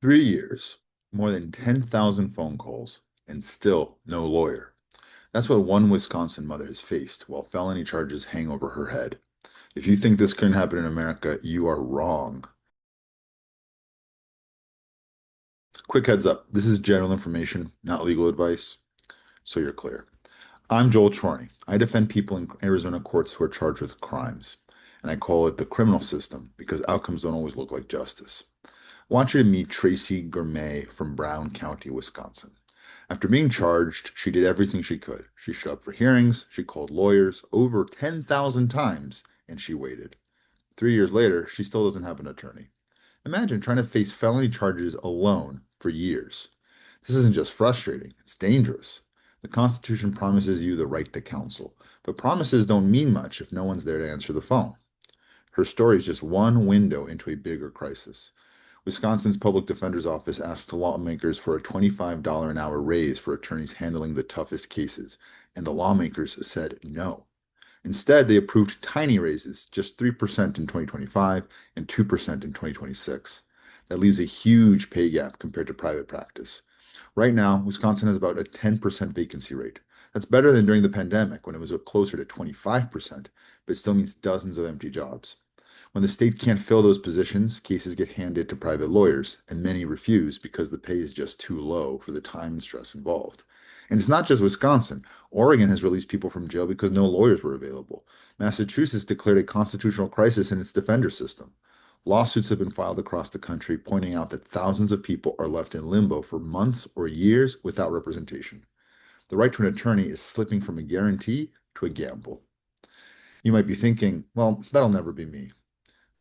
3 years, more than 10,000 phone calls, and still no lawyer. That's what one Wisconsin mother has faced while felony charges hang over her head. If you think this couldn't happen in America, you are wrong. Quick heads up, this is general information, not legal advice, so you're clear. I'm Joel Chorny. I defend people in Arizona courts who are charged with crimes, and I call it the criminal system because outcomes don't always look like justice. I want you to meet Tracy Germait from Brown County, Wisconsin. After being charged, she did everything she could. She showed up for hearings, she called lawyers over 10,000 times, and she waited. 3 years later, she still doesn't have an attorney. Imagine trying to face felony charges alone for years. This isn't just frustrating, it's dangerous. The Constitution promises you the right to counsel, but promises don't mean much if no one's there to answer the phone. Her story is just one window into a bigger crisis. Wisconsin's public defender's office asked lawmakers for a $25 an hour raise for attorneys handling the toughest cases, and the lawmakers said no. Instead, they approved tiny raises, just 3% in 2025 and 2% in 2026. That leaves a huge pay gap compared to private practice. Right now, Wisconsin has about a 10% vacancy rate. That's better than during the pandemic when it was closer to 25%, but it still means dozens of empty jobs. When the state can't fill those positions, cases get handed to private lawyers, and many refuse because the pay is just too low for the time and stress involved. And it's not just Wisconsin. Oregon has released people from jail because no lawyers were available. Massachusetts declared a constitutional crisis in its defender system. Lawsuits have been filed across the country pointing out that thousands of people are left in limbo for months or years without representation. The right to an attorney is slipping from a guarantee to a gamble. You might be thinking, well, that'll never be me.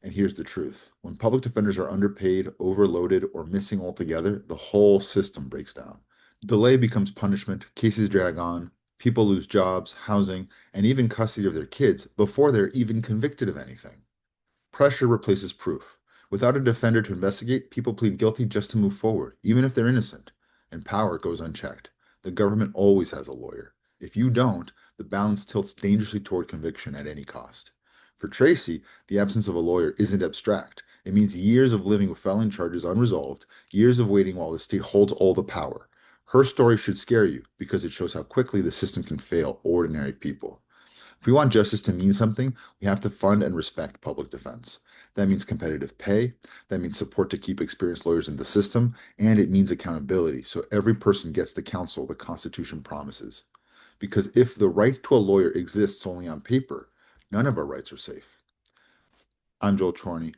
And here's the truth. When public defenders are underpaid, overloaded, or missing altogether, the whole system breaks down. Delay becomes punishment, cases drag on, people lose jobs, housing, and even custody of their kids before they're even convicted of anything. Pressure replaces proof. Without a defender to investigate, people plead guilty just to move forward, even if they're innocent. And power goes unchecked. The government always has a lawyer. If you don't, the balance tilts dangerously toward conviction at any cost. For Tracy, the absence of a lawyer isn't abstract. It means years of living with felon charges unresolved, years of waiting while the state holds all the power. Her story should scare you because it shows how quickly the system can fail ordinary people. If we want justice to mean something, we have to fund and respect public defense. That means competitive pay, that means support to keep experienced lawyers in the system, and it means accountability so every person gets the counsel the Constitution promises. Because if the right to a lawyer exists only on paper, none of our rights are safe. I'm Joel Chorney.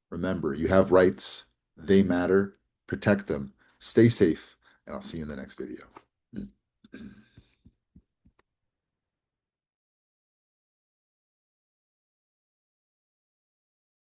Remember, you have rights, they matter, protect them, stay safe, and I'll see you in the next video.